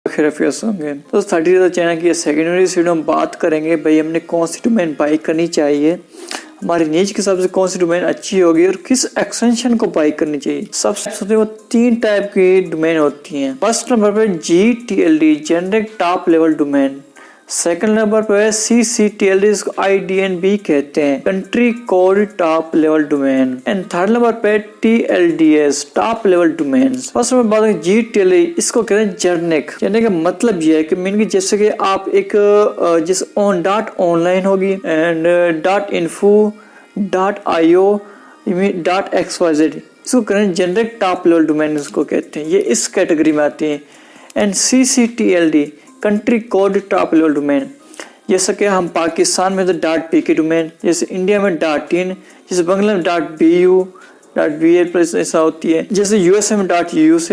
खैरियत होंगे। तो 30 चैनल की सेकेंडरी वीडियो हम बात करेंगे भाई हमने कौन सी डोमेन बाई करनी चाहिए, हमारी नीच के हिसाब से कौन सी डोमेन अच्छी होगी और किस एक्सटेंशन को बाई करनी चाहिए। सबसे वो 3 टाइप की डोमेन होती हैं। फर्स्ट नंबर पे GTLD generic top level domain, second number पे CCTLD इसको IDNB कहते हैं country code top level domain, and third number पे TLDS top level domain. First में बात करें GTLD, इसको कहते हैं जेनेरिक। जेनेरिक का मतलब ये है कि मीन की जैसे कि आप एक जिस डॉट ऑनलाइन होगी एंड .info .io .xyz, इसको कहते हैं जेनेरिक टॉप लेवल डोमेन इसको कहते हैं, ये इस कैटेगरी में आती है। And CCTLD country code top level domain, जैसे कि हम पाकिस्तान में तो .pk डोमेन, जैसे इंडिया में .in, जैसे बंगला में .bu .bl ऐसा होती है, जैसे USA में .us,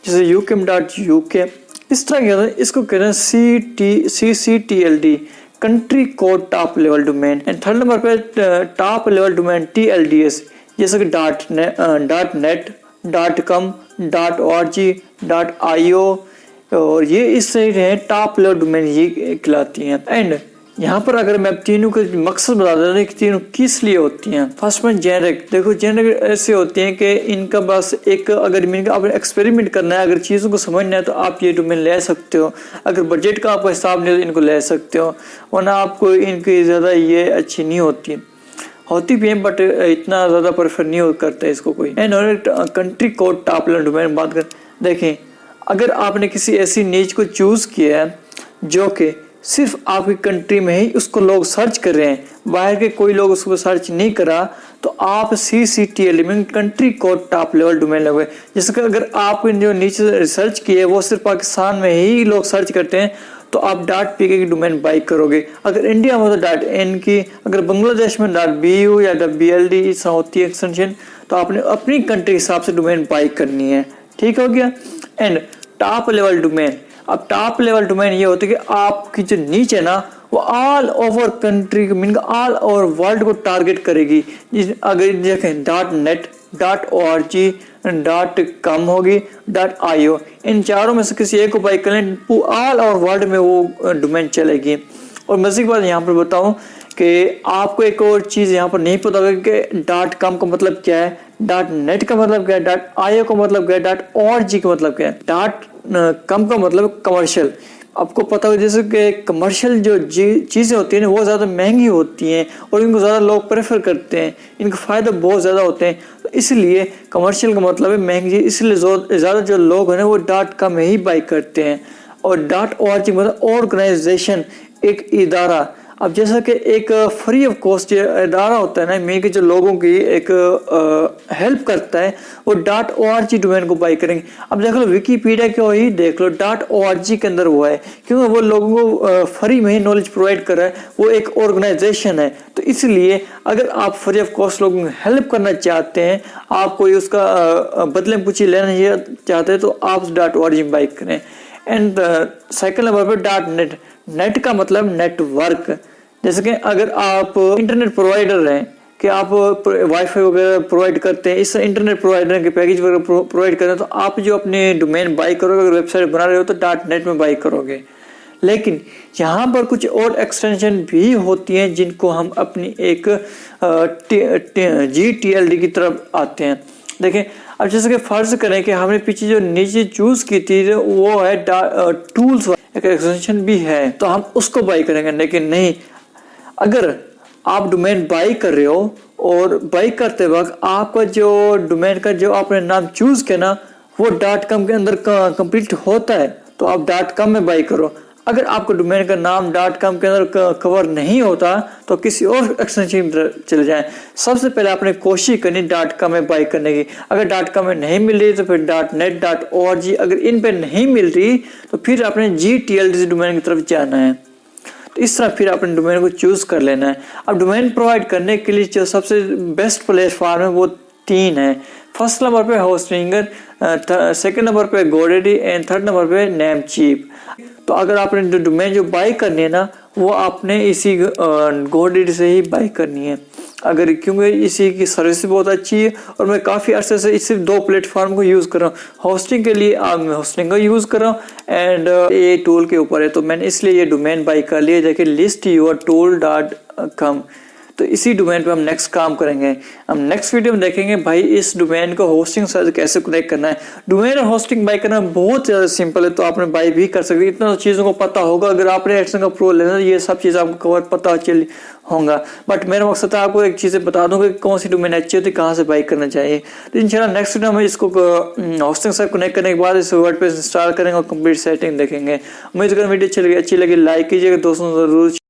जैसे UK में .uk, इस तरह के इसको कहते हैं CCTLD country code top level domain. And third number पे टॉप लेवल डोमेन TLDS, जैसे कि .net .com .org .io, और ये इस साइड है टॉप लेवल डोमेन ये कहलाती हैं। एंड यहाँ पर अगर मैं तीनों के मकसद बता देता हूँ कि तीनों किस लिए होती हैं। फर्स्ट में जेनेरिक, देखो जेनेरिक ऐसे होती हैं कि इनका बस एक अगर आपने एक्सपेरिमेंट करना है, अगर चीज़ों को समझना है तो आप ये डोमेन ले सकते हो, अगर बजट का आपका हिसाब नहीं है तो इनको ले सकते हो, वरना आपको इनकी ज़्यादा ये अच्छी नहीं होती भी है, बट इतना ज़्यादा प्रेफर नहीं करते इसको कोई। And country code top level domain बात कर देखें, अगर आपने किसी ऐसी नीच को चूज़ किया है जो कि सिर्फ आपकी कंट्री में ही उसको लोग सर्च कर रहे हैं, बाहर के कोई लोग उसको सर्च नहीं करा, तो आप CCTLD में country code top level domain लगोगे। जैसे कि अगर आपने जो नीचे रिसर्च की है वो सिर्फ पाकिस्तान में ही लोग सर्च करते हैं तो आप .pk की डोमेन बाई करोगे, अगर इंडिया में तो .in की, अगर बांग्लादेश में .bu या .bld ऐसा होती है एक्सटेंशन, तो आपने अपनी कंट्री के हिसाब से डोमेन बाई करनी है। ठीक हो गया। एंड टॉप लेवल डोमेन, अब टॉप लेवल डोमेन ये होती है कि आपकी जो नीच है ना वो all over country mean all over world को टारगेट करेगी। अगर देखें .net .org .com होगी .io, इन चारों में से किसी एक को बाई करें ऑल ओवर वर्ल्ड में वो डोमेन चलेगी। और मज़े की बात यहाँ पर बताऊँ कि आपको एक और चीज़ यहाँ पर नहीं पता होगा कि .com का मतलब क्या है, .net का मतलब क्या है, .io का मतलब क्या है, .org का मतलब क्या है, .com का मतलब कमर्शियल। आपको पता होगा जैसे कि कमर्शियल जो चीज़ें होती हैं वो ज़्यादा महंगी होती हैं और इनको ज़्यादा लोग प्रेफर करते हैं, इनके फ़ायदे बहुत ज़्यादा होते हैं, तो इसलिए कमर्शियल का मतलब है महंगी, इसलिए ज़्यादा जो लोग हैं वो .com में ही बाई करते हैं। और .org मतलब ऑर्गेनाइजेशन, एक इदारा। अब जैसा कि एक फ्री ऑफ कॉस्ट इदारा होता है ना, मेन के जो लोगों की एक हेल्प करता है, वो .org डोमेन को बाई करेंगे। अब देख लो विकीपीडिया को ही देख लो, .org के अंदर वो है क्योंकि वो लोगों को फ्री में ही नॉलेज प्रोवाइड कर रहा है, वो एक ऑर्गेनाइजेशन है। तो इसलिए अगर आप फ्री ऑफ कॉस्ट लोगों को हेल्प करना चाहते हैं, आप कोई उसका बदले में कुछ लेना चाहते हैं, तो आप .org में बाई करें। एंड सेकंड नंबर पर .net, नेट का मतलब नेटवर्क। जैसे कि अगर आप इंटरनेट प्रोवाइडर हैं कि आप वाईफाई वगैरह प्रोवाइड करते हैं, इस इंटरनेट प्रोवाइडर के पैकेज वगैरह प्रोवाइड करते हैं, तो आप जो अपने डोमेन बाई करोगे, अगर वेबसाइट बना रहे हो तो .net में बाई करोगे। लेकिन यहाँ पर कुछ और एक्सटेंशन भी होती हैं जिनको हम अपनी एक GTLD की तरफ आते हैं। देखें, अब जैसे कि फर्ज करें कि हमने पीछे जो नीचे चूज की थी वो है टूल्स, एक एक्सटेंशन भी है, तो हम उसको बाई करेंगे। लेकिन नहीं, अगर आप डोमेन बाई कर रहे हो और बाई करते वक्त आपका जो डोमेन का जो आपने नाम चूज किया ना वो .com के अंदर कंप्लीट होता है, तो आप .com में बाई करो। अगर आपको डोमेन का नाम .com के अंदर कवर नहीं होता तो किसी और एक्सटेंशन में चले जाएं। सबसे पहले आपने कोशिश करनी .com में बाई करने की, अगर .com में नहीं मिल रही तो फिर .net .org, अगर इन पे नहीं मिल रही तो फिर आपने GTLD डोमेन की तरफ जाना है। तो इस तरह फिर अपने डोमेन को चूज कर लेना है। अब डोमेन प्रोवाइड करने के लिए जो सबसे बेस्ट प्लेटफॉर्म है वो 3 है। फर्स्ट नंबर पे होस्टिंगर, सेकंड नंबर पे GoDaddy एंड थर्ड नंबर पे नेमचीप। तो अगर आपने जो डोमेन जो बाई करनी है ना वो आपने इसी GoDaddy से ही बाई करनी है। अगर क्योंकि इसी की सर्विस बहुत अच्छी है और मैं काफ़ी अर्से से सिर्फ 2 प्लेटफॉर्म को यूज़ कर रहा हूँ। होस्टिंग के लिए मैं होस्टिंग का यूज़ कर रहा हूँ एंड ये टूल के ऊपर है, तो मैंने इसलिए ये डोमेन बाई कर लिया। देखिए listyourtool.com, तो इसी डोमेन पे हम नेक्स्ट काम करेंगे। हम नेक्स्ट वीडियो में देखेंगे भाई इस डोमेन को होस्टिंग से कैसे कनेक्ट करना है। डोमेन और होस्टिंग बाई करना बहुत ज़्यादा सिंपल है, तो आपने बाई भी कर सकते, इतना चीज़ों को पता होगा। अगर आपने एक्शन का प्रो लेना ये सब चीज़ आपको कवर पता चल होगा। बट मेरा मकसद था आपको एक चीज़ें बता दूँ कि कौन सी डोमेन अच्छी होती है, कहाँ से बाई करना चाहिए। तो इंशाल्लाह नेक्स्ट वीडियो में इसको होस्टिंग से कनेक्ट करने के बाद इस वर्डप्रेस इंस्टॉल करेंगे और कंप्लीट सेटिंग देखेंगे। उम्मीद करें वीडियो अच्छी लगी लाइक कीजिएगा, दोस्तों जरूर